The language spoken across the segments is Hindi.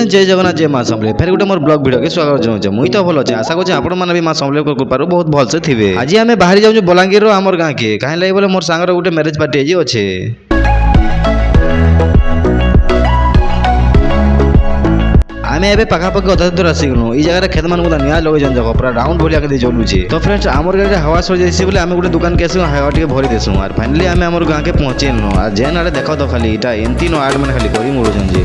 जय जगन्नाथ जय माँ सम्बले फेर गोटे मोर ब्लॉग वीडियो के स्वागत जनाऊँ मुई तो भल अच्छे आशा करें आपण मैंने भी माँ सम्बले कृपार बहुत भलसे थे। आज आम बाहरी जाऊँ बलांगीर आमर गाँ के कहीं लगे बोले मोर सांगर गोटे मैरेज पार्टी आज अच्छे। आम ए पाखापाखि अधा दूर आसिगलु ये जगह खेत मान निया लगे जन पूरा राउंड भलिया के चलुचे। तो फ्रेंड्स आमर गाड़ी हवा सर जाइए बोले आम गोटे दुकान के आसू हवा टे भरी देसु और फाइनाली आम आम गाँ के पहुँचेनु और जेन आड़े देख तो खाली यहाँ एमती नो आड़ मैंने खाली कर मुड़ुन जे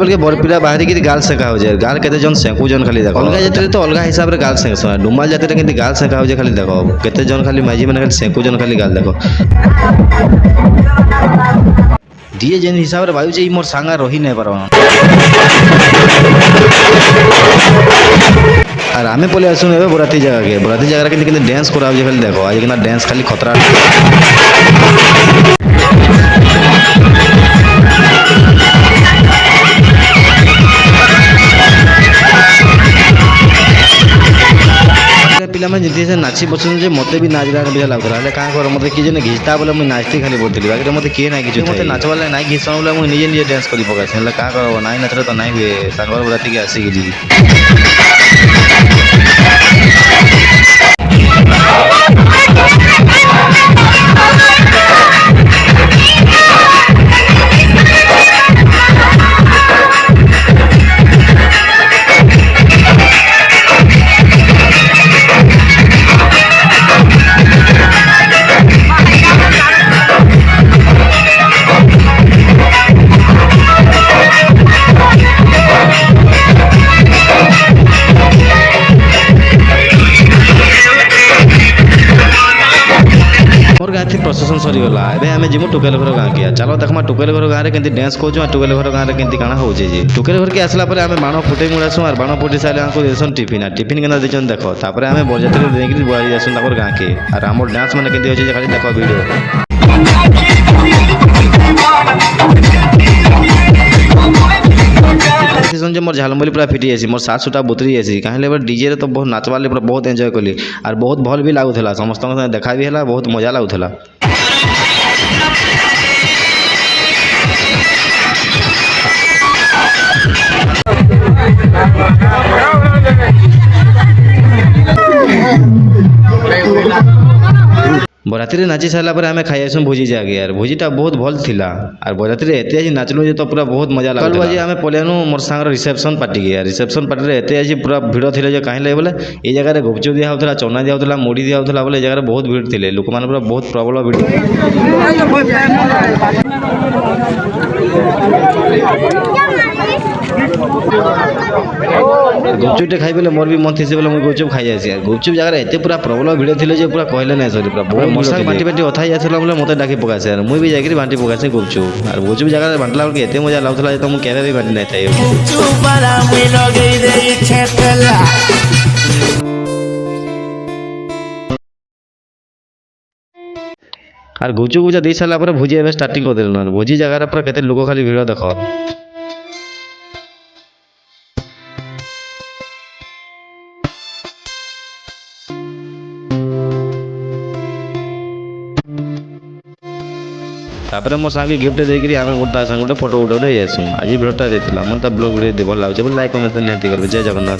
के बरपिला बाहरी की गाल सेका हो जाए गाल के जन सेकु जन खाली देख अलग जाते तो अलग हिसाब से गाल सेक डुमाल जाते कि गाल सेका हो जाए खाली देख केते जन खाली माइजी मैंने खाली सेकु जन खाली गाल देख दिए जेन हिसाब से भाई मोर सांगा रही नहीं पार और आम पलि आसू बराती जगह के डांस करा खाली देख आज कि डांस खाली खतरा पिला मैं जी नाची बसुन मत भी नाचला बुझा लगता क्या कर मत किए घिचता बोले मुझे नाचते खाली पड़ी बाकी मत किए ना कि मत नाचवा ना घिचन बोले मुझे निजे निजे डांस कर पकाई क्या कर ना नाचले तो ना हुए सांगर राति के आसिक प्रशासन सरीगला एवं आम जीमु टुकेल घर गाँ के चलो देखमा टुकेल घर गाँव में डांस करूँ टुकेल घर गाँव में काଣା हो टुकेल घर के आसला आम बाण फुटे मुड़ासु और बाण फुटी सारे आमको देसन टिफिन टिफिन के देन देख तापर आम बरजात्री देखिए बुआरी जासन गाँ के और आम डांस मैंने केमती अच्छे खाली देख वीडियो मोर झालमुली पूरा फिटी जासी मोर सात सुटा बुतरी जासी कहीं डीजे तो बहुत नाचवा पूरा बहुत एंजॉय कली और बहुत भल भी लगुला समस्त देखा भी है बहुत मजा लगुला। बराती नाची सारापर आम खाई आसू भोजी जागे यार भोजीटा बहुत भल थिला और बराती एत आज नाचलु तो पूरा बहुत मजा लगा आज आम पलियानु मोर सांगर रिसेप्शन पार्टी के रिसेप्शन पार्टी एत आज पूरा भिड़ थी कहीं लगे बोले ये जगह गुपचुप दिया होता चना दिया होता मुड़ी दिया होता बोले जगह बहुत भीड़ थे लोक मैंने पूरा बहुत प्रबल भीड़ गुपचुपटे खाई बोले मोर भी मन थी बोले मुझे गुपचुप खाई जाए गुपचुप जगह एत पूरा प्रबल भिड़ थे पूरा कहले ना सरी पूरा मशा बांटी बांटी अथा जाता बोले मत डाकी पकासे मुझे भी जाकर बांटी पकासे गुपचुप और गुपचुप जगह बांटला बेलू एत मजा लगता तो मुझे केवे भी बांटी नहीं था और गुपचुप गुचा दे सारा भोजी स्टार्टिंग कर देल भोजी जगह पूरा केते लोक खाली भिड़ देख तापर मो सांगे गिफ्ट देकर आम गोटा सांग गोटे फोटो गोटे जासू आज भिडटा देता मतलब ब्लॉग वीडियो भल लगे लाइक कमेंट निहाती करेंगे। जय जगन्नाथ।